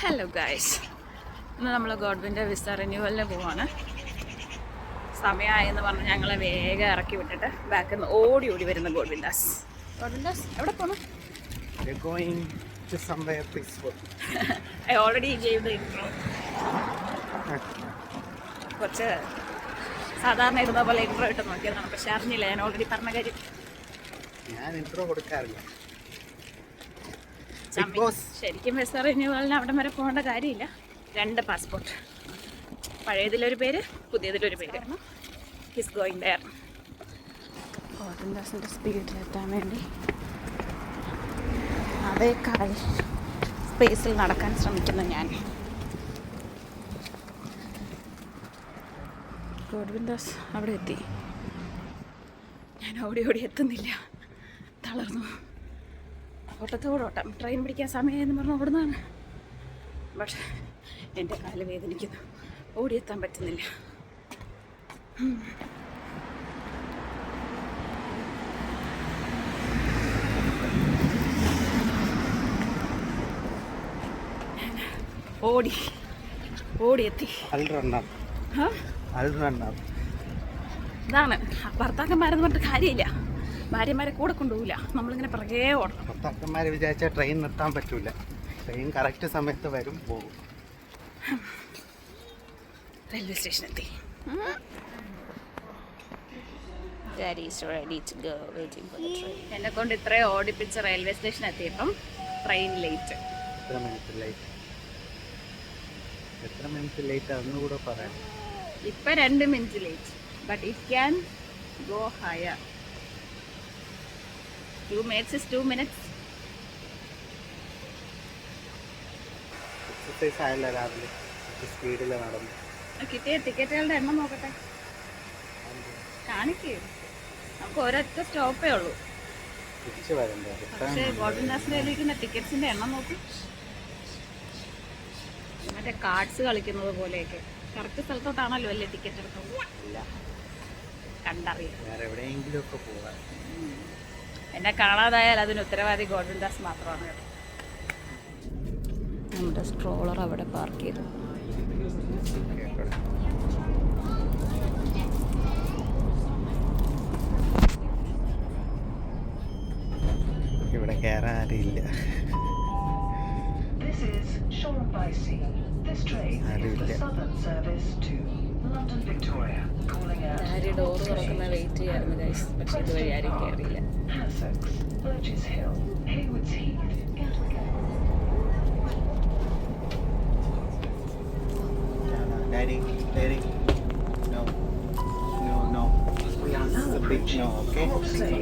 Hello guys, ഇന്ന് നമ്മൾ ഗോഡ്വിൻ്റെ visa റിന്യൂവലിന് പോവാണ്. സമയമായെന്ന് പറഞ്ഞ് ഞങ്ങളെ വേഗം ഇറക്കി വിട്ടിട്ട് ബാക്കിൽ നിന്ന് ഓടി വരുന്ന ഗോഡ്വിൻഡാസ് എവിടെ പോകണം? I already gave the intro. കുറച്ച് സാധാരണ ഇരുന്ന പോലെ ഇൻട്രോ ഇട്ട് നോക്കിയതാണ്, പക്ഷെ അറിഞ്ഞില്ല ഞാൻ ഓൾറെഡി പറഞ്ഞ കാര്യം. ഞാൻ ഇൻട്രോ കൊടുക്കാറില്ല. ശരിക്കും വിസ റിന്യൂവലിന് അവിടം വരെ പോകേണ്ട കാര്യമില്ല. 2 പാസ്പോർട്ട്, പഴയതിലൊരു പേര്, പുതിയതിലൊരു പേര്. He's going there. ഗോഡ്വിൻഡാസിൻ്റെ സ്പീഡിലെത്താൻ വേണ്ടി അതേക്കാൾ സ്പേസിൽ നടക്കാൻ ശ്രമിക്കുന്ന ഞാൻ. ഗോഡ്വിൻഡാസ് അവിടെ എത്തി. ഞാൻ ഓടി എത്തുന്നില്ല, തളർന്നു. ഓട്ടത്തോടോട്ടം. ട്രെയിൻ പിടിക്കാൻ സമയമെന്ന് പറഞ്ഞ് ഓടുന്നതാണ്. പക്ഷെ എൻ്റെ കാല് വേദനിക്കുന്നു, ഓടിയെത്താൻ പറ്റുന്നില്ല. ഓടിയെത്തി. ഇതാണ് ഭർത്താക്കന്മാരെന്ന് പറഞ്ഞിട്ട് കാര്യമില്ല. ഭാര്യമാരെ കൂടെ കൊണ്ടുപോകില്ല, നമ്മളിങ്ങനെ പിറകെ ഓടണം. ഭർത്താക്കന്മാരെ വിചാരിച്ചാൽ ട്രെയിൻ നിർത്താൻ പറ്റൂല. ട്രെയിൻ കറക്റ്റ് സമയത്ത് വരും, പോകും. റെയിൽവേ സ്റ്റേഷനെത്തി. എന്നെ കൊണ്ട് ഇത്രയും ഓടിപ്പിച്ച് റെയിൽവേ സ്റ്റേഷൻ എത്തിയപ്പം ട്രെയിൻ ലേറ്റ്. എത്ര മിനിറ്റ് ലേറ്റ് അന്നുകൂടെ പറയാം. ഇപ്പം 2 minute late, but it can go higher. 2 minutes is 2 minutes. Exercise ആയല്ല, രാവിലെ സ്പീഡിൽ നടന്നു. കിട്ടിയ ടിക്കറ്റുകളുടെ എണ്ണം നോക്കട്ടെ, കാണിക്കേ. നമുക്ക് ഒരൊറ്റ സ്റ്റോപ്പേ ഉള്ളൂ. തിരിച്ചു വരണ്ടേ? പക്ഷേ ഗോഡ്വിൻഡാസിൽ ഇരിക്കുന്ന ടിക്കറ്റ്സിൻ്റെ എണ്ണം നോക്കും. മറ്റേ കാർഡ്സ് കളിക്കുന്നത് പോലെയൊക്കെ കറക്റ്റ് സ്ഥലത്തോട്ടാണല്ലോ അല്ലേ ടിക്കറ്റ് എടുക്കുന്നത്? കണ്ടറിയാം. വേറെ എവിടെയെങ്കിലും ഒക്കെ പോകാം. എന്നെ കാണാതായാൽ അതിന് ഉത്തരവാദി ഗോഡ്വിൻഡാസ് മാത്രമാണ് കേട്ടോ. നമ്മുടെ സ്ട്രോളർ അവിടെ പാർക്ക് ചെയ്തു. ഇവിടെ കയറാൻ ആരുമില്ല. ആര് ഡോർ തുറക്കുന്ന വെയിറ്റ് ചെയ്യായിരുന്നു ഗൈസ്, പക്ഷെ ഇതുവഴി ആരും കയറിയില്ല. Daddy, no. We are now approaching Croxley.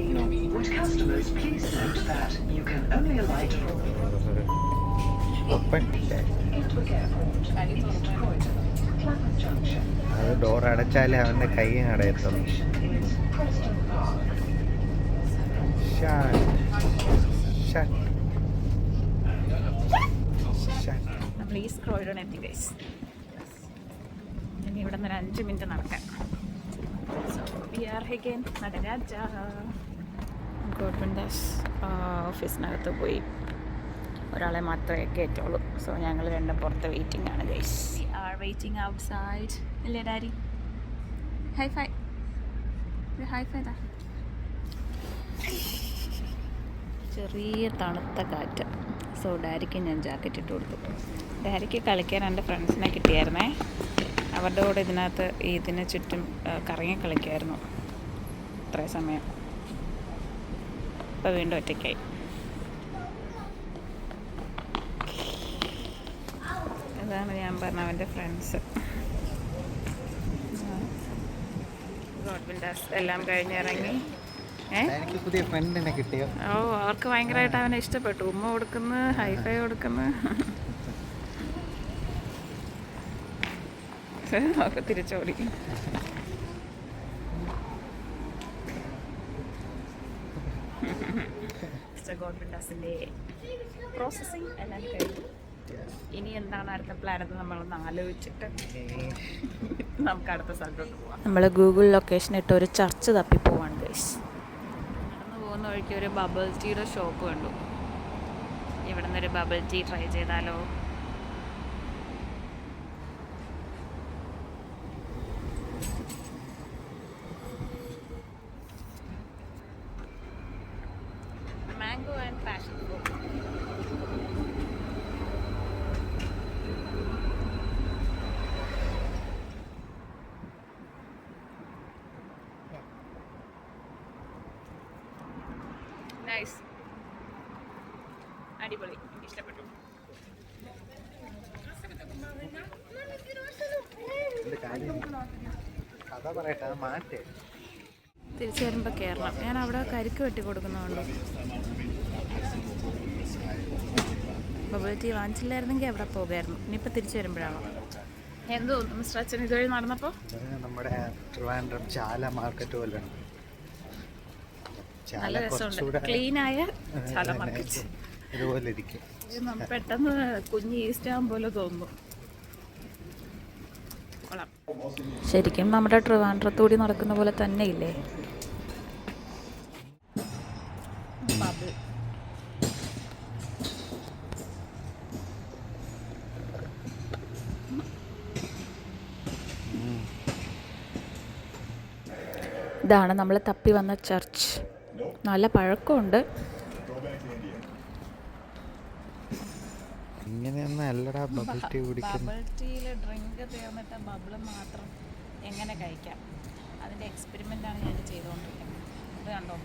Would customers please note that you can only alight from Gatwick Airport, East Croydon, Clapham Junction. അത് ഡോർ അടച്ചാലേ അവൻ്റെ കൈ അടയത്തുള്ളൂ. നമ്മൾ ഈസ്റ്റ് ക്രോയ്ഡൺ എത്തി ഗൈസ്. ഇനി ഇവിടെ നിന്ന് 5 മിനിറ്റ് നടക്കാൻ. നടരാജ ഗോഡ്വിൻഡാസ് ഓഫീസിനകത്ത് പോയി ഒരാളെ മാത്രമേ കയറ്റുള്ളൂ. സോ ഞങ്ങൾ 2 പുറത്ത് വെയിറ്റിംഗ് ആണ് guys. We are waiting outside. അല്ലേ ഡാഡി? ഹൈഫൈ താ. ചെറിയ തണുത്ത കാറ്റ്. സോ ഡാഡിക്ക് ഞാൻ ജാക്കറ്റ് ഇട്ട് കൊടുത്തു. ഡാഡിക്ക് കളിക്കാൻ എൻ്റെ ഫ്രണ്ട്സിനെ കിട്ടിയായിരുന്നേ. അവരുടെ കൂടെ ഇതിന് ചുറ്റും കറങ്ങി കളിക്കായിരുന്നു ഇത്രയും സമയം. ഇപ്പോൾ വീണ്ടും ഒറ്റയ്ക്കായി. അതാണ് ഞാൻ പറഞ്ഞ അവൻ്റെ ഫ്രണ്ട്സ്. ഗോഡ്വിൻഡാസ് എല്ലാം കഴിഞ്ഞിറങ്ങി. പുതിയ ഫ്രണ്ടിനെ കിട്ടിയോ? ഓ, അവർക്ക് ഭയങ്കരമായിട്ട് അവനെ ഇഷ്ടപ്പെട്ടു. ഉമ്മ കൊടുക്കുന്നു, ഹൈഫൈ കൊടുക്കുന്നു. ഒക്കെ തിരിച്ചോടി. ഗോഡ്വിൻഡാസിൻ്റെ പ്രോസസ്സിങ് എല്ലാം കഴിഞ്ഞു. ഇനി എന്താണ് അടുത്ത പ്ലാൻ എന്ന് നമ്മളൊന്ന് ആലോചിച്ചിട്ട് നമുക്ക് അടുത്ത സ്ഥലത്തോട്ട് പോവാം. നമ്മൾ ഗൂഗിൾ ലൊക്കേഷൻ ഇട്ട് ഒരു ചർച്ച് തപ്പി പോവാണ് ഗൈസ്. നടന്നു പോകുന്ന വഴിക്ക് ഒരു ബബിൾ ടീയുടെ ഷോപ്പ് കണ്ടു. ഇവിടെ നിന്നൊരു ബബിൾ ടീ ട്രൈ ചെയ്താലോ? അടിപൊളി, എനിക്ക് ഇഷ്ടപ്പെട്ടു. തിരിച്ചു വരുമ്പോൾ കയറണം. ഞാൻ അവിടെ കരിക്ക് വെട്ടി കൊടുക്കുന്നുണ്ട്. ബബിൾ ടീ വാങ്ങിച്ചില്ലായിരുന്നെങ്കിൽ അവിടെ പോകായിരുന്നു. ഇനിയിപ്പോൾ തിരിച്ചു വരുമ്പോഴാണോ എന്തോ മിസ്റ്റർ അച്ഛൻ ഇതുവഴി നടന്നപ്പോൾ നമ്മുടെ ട്രിവാൻഡ്രം ചാല മാർക്കറ്റ് പോലെ നല്ല രസമുണ്ട്. ക്ലീനായ ചാല മാർക്കറ്റ് ഇതുപോലെ ഇരിക്കും. പെട്ടെന്ന് കുഞ്ഞ് ഈസ്റ്റ് ആകും പോലെ തോന്നുന്നു. ശരിക്കും നമ്മുടെ ട്രിവാൻഡ്രത്തൂടി നടക്കുന്ന പോലെ തന്നെ ഇല്ലേ? ഇതാണ് നമ്മൾ തപ്പി വന്ന ചർച്ച്. നല്ല പഴക്കമുണ്ട്. ഇങ്ങനെയൊന്നും അല്ലടാ ബബിൾ ടീ കുടിക്കുന്നത്. ബബിൾ ടീയിൽ ഡ്രിങ്ക് തീർന്നിട്ട് ബബിൾ മാത്രം എങ്ങനെ കഴിക്കാം, അതിൻ്റെ എക്സ്പെരിമെൻ്റാണ് ഞാൻ ചെയ്തുകൊണ്ടിരിക്കുന്നത്. ഇത് കണ്ടോ,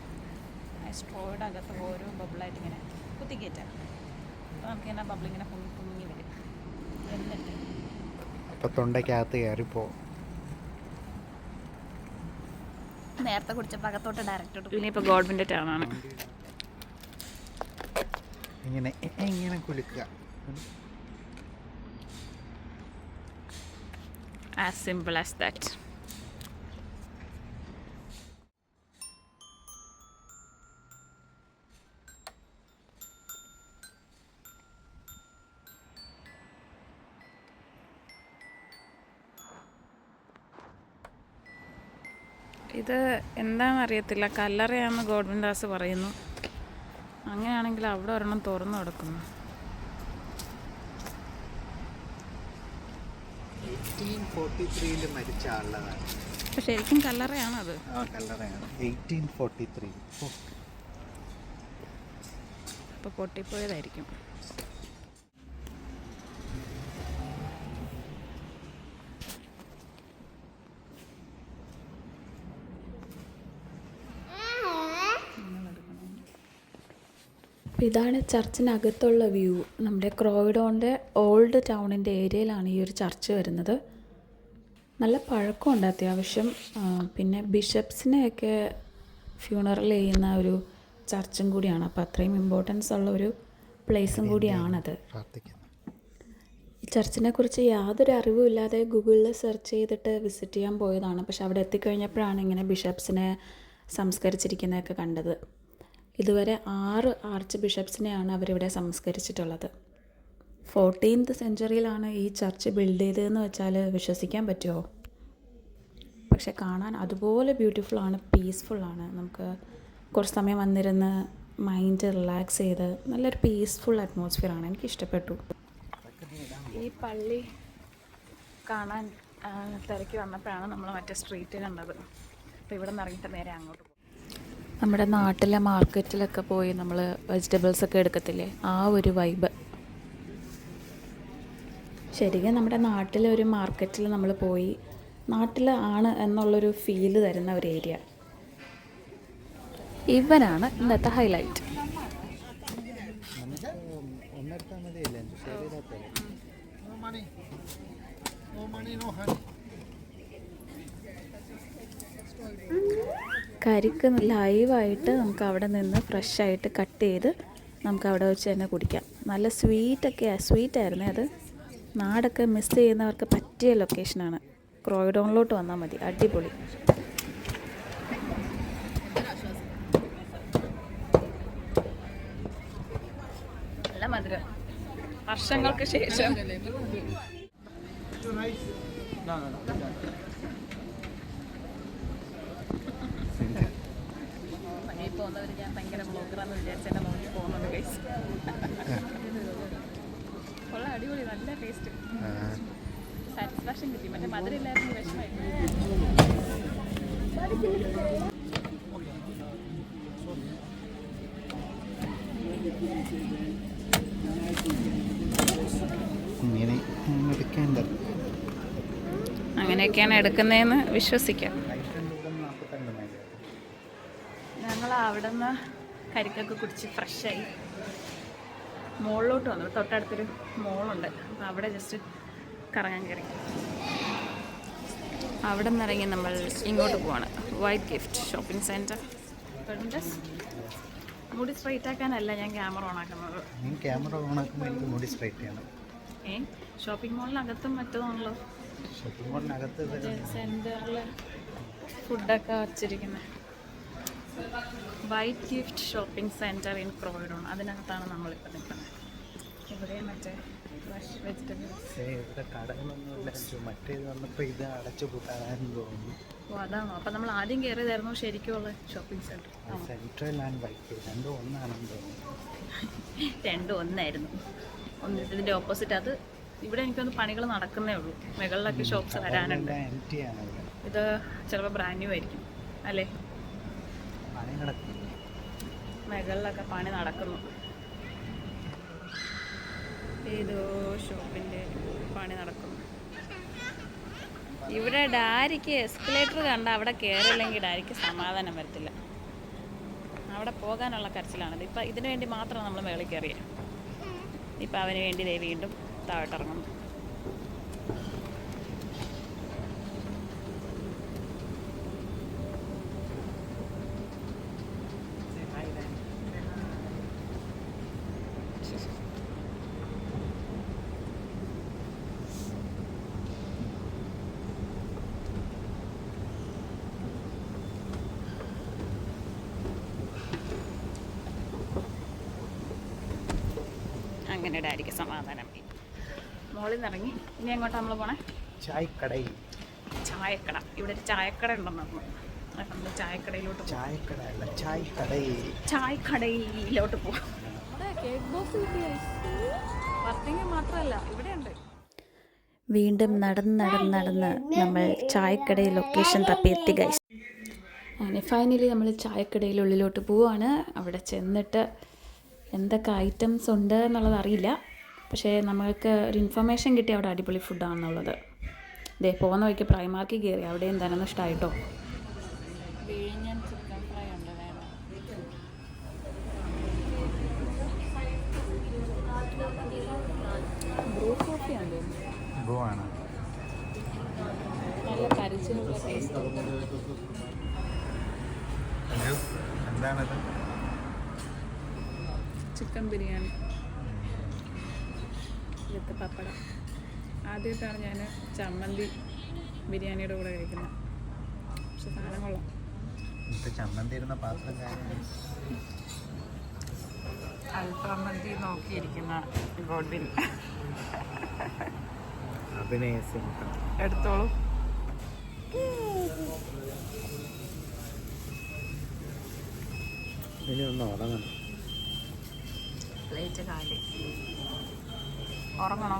ആ സ്ട്രോയുടെ അകത്ത് ഓരോ ബബിളായിട്ട് ഇങ്ങനെ കുത്തിക്കയറ്റാം. അപ്പോൾ നമുക്കിങ്ങനെ ബബിളിങ്ങനെ പൊങ്ങി പൊങ്ങി വരും. എന്നിട്ട് അപ്പോൾ തൊണ്ടയ്ക്കകത്ത് കയറിപ്പോ. നേരത്തെ കുടിച്ചപ്പോൾ അകത്തോട്ട് ഡയറക്റ്റ്. ഇനിയിപ്പോൾ ഗവൺമെൻറ് ടേണാണ്. ഇങ്ങനെ ഇങ്ങനെ കുലുക്കുക. As simple as that. ഇത് എന്താണെന്നറിയത്തില്ല, കല്ലറയാണെന്ന് ഗവൺമെൻറ് ഹൗസ് പറയുന്നു. അങ്ങനെയാണെങ്കിൽ അവിടെ ഒരെണ്ണം തുറന്നു കിടക്കുന്നു. 1843 മരിച്ച ആളുള്ളതാണ്. പക്ഷെ ശരിക്കും കല്ലറയാണത്. ആ കല്ലറയാണ്. 1843. അപ്പോൾ പൊട്ടിപ്പോയതായിരിക്കും. ഇതാണ് ചർച്ചിനകത്തുള്ള വ്യൂ. നമ്മുടെ ക്രോയിഡോണിൻ്റെ ഓൾഡ് ടൗണിൻ്റെ ഏരിയയിലാണ് ഈ ഒരു ചർച്ച് വരുന്നത്. നല്ല പഴക്കമുണ്ട് അത്യാവശ്യം. പിന്നെ ബിഷപ്സിനെയൊക്കെ ഫ്യൂണറൽ ചെയ്യുന്ന ഒരു ചർച്ചും കൂടിയാണ്. അപ്പോൾ അത്രയും ഇമ്പോർട്ടൻസ് ഉള്ള ഒരു പ്ലേസും കൂടിയാണത്. ഈ ചർച്ചിനെ കുറിച്ച് യാതൊരു അറിവും ഇല്ലാതെ ഗൂഗിളിൽ സെർച്ച് ചെയ്തിട്ട് വിസിറ്റ് ചെയ്യാൻ പോയതാണ്. പക്ഷെ അവിടെ എത്തിക്കഴിഞ്ഞപ്പോഴാണ് ഇങ്ങനെ ബിഷപ്സിനെ സംസ്കരിച്ചിരിക്കുന്നതൊക്കെ കണ്ടത്. ഇതുവരെ 6 ആർച്ച് ബിഷപ്സിനെയാണ് അവരിവിടെ സംസ്കരിച്ചിട്ടുള്ളത്. 14th സെഞ്ച്വറിയിലാണ് ഈ ചർച്ച് ബിൽഡ് ചെയ്തതെന്ന് വെച്ചാൽ വിശ്വസിക്കാൻ പറ്റുമോ? പക്ഷെ കാണാൻ അതുപോലെ ബ്യൂട്ടിഫുള്ളാണ്, പീസ്ഫുള്ളാണ്. നമുക്ക് കുറച്ച് സമയം വന്നിരുന്ന് മൈൻഡ് റിലാക്സ് ചെയ്ത് നല്ലൊരു പീസ്ഫുൾ അറ്റ്മോസ്ഫിയറാണ്. എനിക്കിഷ്ടപ്പെട്ടു. ഈ പള്ളി കാണാൻ തിരക്കി വന്നപ്പോഴാണ് നമ്മൾ മറ്റേ സ്ട്രീറ്റ് കണ്ടത്. അപ്പോൾ ഇവിടെ നിന്ന് ഇറങ്ങിയിട്ട് നേരെ അങ്ങോട്ട് പോകും. നമ്മുടെ നാട്ടിലെ മാർക്കറ്റിലൊക്കെ പോയി നമ്മൾ വെജിറ്റബിൾസൊക്കെ എടുക്കത്തില്ലേ, ആ ഒരു വൈബ്. ശരിക്കും നമ്മുടെ നാട്ടിലെ ഒരു മാർക്കറ്റിൽ നമ്മൾ പോയി നാട്ടിൽ ആണ് എന്നുള്ളൊരു ഫീല് തരുന്ന ഒരു ഏരിയ. ഇവനാണ് ഇന്നത്തെ ഹൈലൈറ്റ്. കരിക്ക് ലൈവായിട്ട് നമുക്ക് അവിടെ നിന്ന് ഫ്രഷായിട്ട് കട്ട് ചെയ്ത് നമുക്ക് അവിടെ വെച്ച് തന്നെ കുടിക്കാം. നല്ല സ്വീറ്റായിരുന്നേ അത്. നാടൊക്കെ മിസ് ചെയ്യുന്നവർക്ക് പറ്റിയ ലൊക്കേഷനാണ്. ക്രോയിഡോണിലോട്ട് വന്നാൽ മതി, അടിപൊളി. നല്ല മധുരം. വർഷങ്ങൾക്ക് ശേഷം പോകുന്നവർ ഞാൻ ഭയങ്കര ബ്ലോഗറാന്ന് വിചാരിച്ച് എന്നെ നോക്കി പോകുന്നുണ്ട്. കഴിച്ച് കൊള്ളാം, അടിപൊളി, നല്ല ടേസ്റ്റ്, സാറ്റിസ്ഫാക്ഷൻ കിട്ടി. മറ്റേ മധുരം ഇല്ലായിരുന്നു, വിഷമായി. അങ്ങനെയൊക്കെയാണ് എടുക്കുന്നതെന്ന് വിശ്വസിക്കാം. ഞങ്ങൾ അവിടെ നിന്ന് കരിക്കൊക്കെ കുടിച്ച് ഫ്രഷായി മുകളിലോട്ട് വന്നു. തൊട്ടടുത്തൊരു മോളുണ്ട്, അപ്പോൾ അവിടെ ജസ്റ്റ് കറങ്ങാൻ കയറി. അവിടെ നിന്ന് ഇറങ്ങി നമ്മൾ ഇങ്ങോട്ട് പോവാണ്, വൈറ്റ് ഗിഫ്റ്റ് ഷോപ്പിംഗ് സെൻറ്റർ. മുടി സ്ട്രൈറ്റ് ആക്കാനല്ല ഞാൻ ക്യാമറ ഓൺ ആക്കുന്നത്. ക്യാമറ ഓൺ ആക്കുമ്പോൾ എനിക്ക് മുടി സ്ട്രൈറ്റ് ചെയ്യണം. ഷോപ്പിംഗ് മോളിനകത്തും മറ്റതാണല്ലോ, ഷോപ്പിംഗ് മോളിനകത്ത് സെൻറ്ററിൽ ഫുഡൊക്കെ വച്ചിരിക്കുന്നത്. Whitgift shopping centre in Croydon, അതിനകത്താണ് നമ്മളിപ്പോൾ നിൽക്കുന്നത്. ഇവിടെ മറ്റേ ഫ്രഷ് വെജിറ്റബിൾസ്. ഇവിടെ കടകളൊന്നുമില്ല, മറ്റേത് വന്നപ്പോൾ ഇത് അടച്ചു പൂട്ടാനും തോന്നുന്നു. ഓ അതാണോ? അപ്പം നമ്മൾ ആദ്യം കയറിയതായിരുന്നു ശരിക്കുള്ള shopping centre. Central and white രണ്ടും ഒന്നാണെന്ന് തോന്നുന്നു. രണ്ടും ഒന്നായിരുന്നു. ഇതിൻ്റെ ഓപ്പോസിറ്റ് അത്. ഇവിടെ എനിക്കൊന്ന് പണികൾ നടക്കുന്നേ ഉള്ളൂ, മുകളിലൊക്കെ ഷോപ്സ് വരാനുണ്ട്. ഇത് ചിലപ്പോൾ ബ്രാൻഡ് ന്യൂ ആയിരിക്കും അല്ലേ? മുകളിലൊക്കെ പണി നടക്കുന്നു. ഏതോ ഷോപ്പിൻ്റെ പണി നടക്കുന്നു. ഇവിടെ ഡാരിക്ക് എസ്കലേറ്റർ കണ്ട അവിടെ കയറില്ലെങ്കിൽ ഡാരിക്ക് സമാധാനം വരത്തില്ല. അവിടെ പോകാനുള്ള കരച്ചിലാണത്. ഇപ്പം ഇതിനു വേണ്ടി മാത്രമാണ് നമ്മൾ മുകളിൽ കയറിയത്. ഇപ്പം അവന് വേണ്ടി ദേ വീണ്ടും താഴോട്ടിറങ്ങുന്നു. അങ്ങനെ ഡാഡിക്ക് സമാധാനം. മോളിൽ നിന്ന് ഇറങ്ങി ഇനി എങ്ങോട്ടാണ് നമ്മൾ പോണേ? ചായക്കട. ഇവിടെ ഒരു ചായക്കട ഉണ്ടെന്ന് പറഞ്ഞു. നമ്മൾ ചായക്കടയിലോട്ട് ചായക്കടയിലോട്ട് പോവാം. മാത്രമല്ല ഇവിടെയുണ്ട്. വീണ്ടും നടന്ന് നമ്മൾ ചായക്കടയിൽ ലൊക്കേഷൻ തപ്പി എത്തി ഗൈസ്. അങ്ങനെ ഫൈനലി നമ്മൾ ചായക്കടയിലുള്ളിലോട്ട് പോവാണ്. അവിടെ ചെന്നിട്ട് എന്തൊക്കെ ഐറ്റംസ് ഉണ്ട് എന്നുള്ളത് അറിയില്ല, പക്ഷേ നമ്മൾക്ക് ഒരു ഇൻഫർമേഷൻ കിട്ടി അവിടെ അടിപൊളി ഫുഡാണെന്നുള്ളത്. ഇതേ പോകുന്ന വഴിക്ക് പ്രൈമാർക്കിൽ കയറി, അവിടെ എന്താണെന്ന് ഇഷ്ടമായിട്ടോ. വിഴിഞ്ഞൻ ചിക്കൻ ഫ്രൈ ഉണ്ട്, വേണം. ബ്രൂ കോഫിയാണ്, നല്ല കരിച്ചിലുള്ള ടേസ്റ്റ്. എന്താണത്? ചിക്കൻ ബിരിയാണി വിത്ത് പപ്പടം. ആദ്യമായിട്ടാണ് ഞാൻ ചമ്മന്തി ബിരിയാണിയുടെ കൂടെ കഴിക്കുന്നത്, പക്ഷെ സാധനം കൊള്ളാം. ചമ്മന്തി ഇരുന്ന പാത്രം അൽഫാമന്തി നോക്കിയിരിക്കുന്ന ഗോഡ്വിൻ അഭിനയിച്ചു എടുത്തോളൂ. ഇനി ഒന്ന് ഉറങ്ങണം. പ്ലേറ്റ് കാലി. ഉറങ്ങണോ?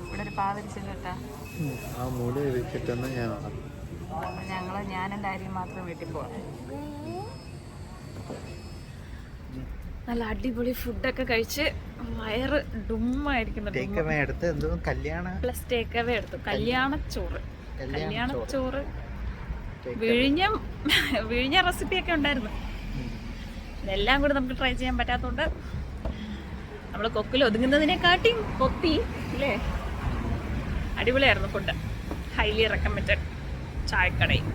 ഇവിടെ ഒരു പാതിരിച്ചിട്ടാ ആ മൂല വെച്ചിട്ടൊന്ന് ഞാൻ ഉറങ്ങും. അപ്പോൾ ഞാനും ഡാരിയും മാത്രം വീട്ടിൽ പോവാം. നല്ല അടിപൊളി ഫുഡൊക്കെ കഴിച്ച് വയറ് ഡുമ്മായിരിക്കുന്നു. പ്ലസ് ടേക്ക് അവേ എടുത്തു. കല്യാണച്ചോറ് വിഴിഞ്ഞ റെസിപ്പിയൊക്കെ ഉണ്ടായിരുന്നു. ഇതെല്ലാം കൂടി നമുക്ക് ട്രൈ ചെയ്യാൻ പറ്റാത്തതുകൊണ്ട് നമ്മൾ കൊക്കിൽ ഒതുങ്ങുന്നതിനെക്കാട്ടി കൊത്തി അല്ലേ. അടിപൊളിയായിരുന്നു ഫുഡ്. ഹൈലി റെക്കമെൻഡഡ് ചായക്കടയിൽ.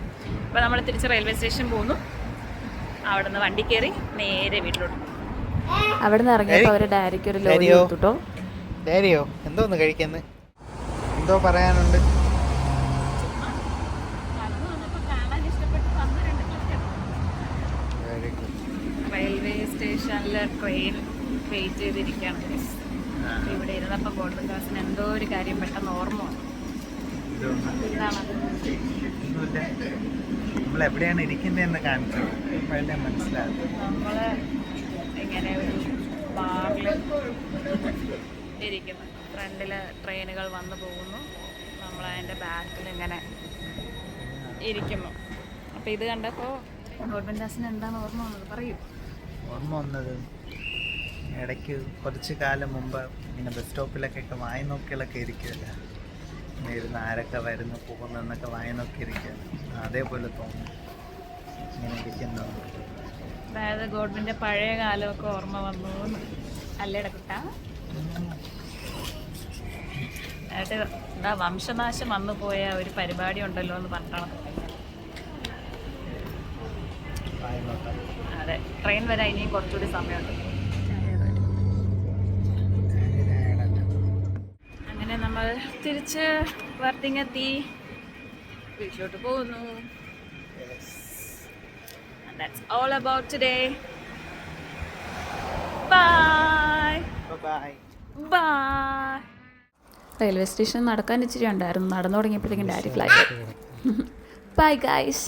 അപ്പോൾ നമ്മൾ തിരിച്ച് റെയിൽവേ സ്റ്റേഷൻ പോകുന്നു. അവിടെ നിന്ന് വണ്ടി കയറി നേരെ വീട്ടിലോട്ട്. അവിടെ നിന്ന് ഇറങ്ങിയപ്പോൾ അവർ ഡയറിക്ക് ഒരു ലോറി കൊടുത്തുട്ടോ. ഡയറിയോ എന്തോന്ന് കഴിക്കുന്നത്? എന്തോ പറയാനുണ്ട്? റെയിൽവേ സ്റ്റേഷനിൽ ട്രെയിൻ വെയിറ്റ് ചെയ്തിരിക്കുകയാണ്. ഇവിടെ ഇരുന്നപ്പോൾ ഗോൾഡൻ ക്ലാസ്സിന് എന്തോ ഒരു കാര്യം പെട്ടെന്ന് ഓർമ്മ വന്നു. നമ്മൾ എവിടെയാണ് ഇരിക്കുന്നതെന്ന് കാണിച്ചത് മനസ്സിലാകും. നമ്മൾ ഇങ്ങനെ ഒരു ബാറിൽ ഇരിക്കുന്നു. ഫ്രണ്ടിൽ ട്രെയിനുകൾ വന്നു പോകുന്നു, നമ്മൾ അതിൻ്റെ ബാക്കിൽ ഇങ്ങനെ ഇരിക്കുന്നു. അപ്പോൾ ഇത് കണ്ടപ്പോൾ ഗോൾഡൻ ക്ലാസ്സിന് എന്താണ് ഓർമ്മ വന്നത്? പറയൂ. ഓർമ്മ വന്നത് ഇടയ്ക്ക് കുറച്ച് കാലം മുമ്പ് ഇങ്ങനെ ബസ് സ്റ്റോപ്പിലൊക്കെ വായി നോക്കികളൊക്കെ ഇരിക്കുമല്ലോ, ഇങ്ങനെ ഇരുന്ന് ആരൊക്കെ വരുന്നു പോകുന്നു എന്നൊക്കെ വായി നോക്കി ഇരിക്കുക. അതേപോലെ തോന്നുന്നു ഇങ്ങനെ ഇരിക്കുന്നത്. അതായത് ഗോഡ്വിൻ്റെ പഴയ കാലമൊക്കെ ഓർമ്മ വന്നു അല്ലേടെ കുട്ടാ എന്നിട്ട് എന്താ വംശനാശം വന്നു പോയ ഒരു പരിപാടി ഉണ്ടല്ലോ എന്ന് പറഞ്ഞിട്ടാണ്. അതെ, ട്രെയിൻ വരാൻ ഇനിയും കുറച്ചുകൂടി സമയമുണ്ട്. അങ്ങനെ നമ്മൾ തിരിച്ച് വർത്തിങ്ങെത്തി വീട്ടിലോട്ട് പോകുന്നു. And that's all about today. Bye. Bye. Bye. Railway station നടക്കാൻ ഇച്ചിരി ഉണ്ടായിരുന്നു. നടന്നു തുടങ്ങിയപ്പോഴത്തേക്കും ഡയറി ഫ്ലൈറ്റ്. Bye guys.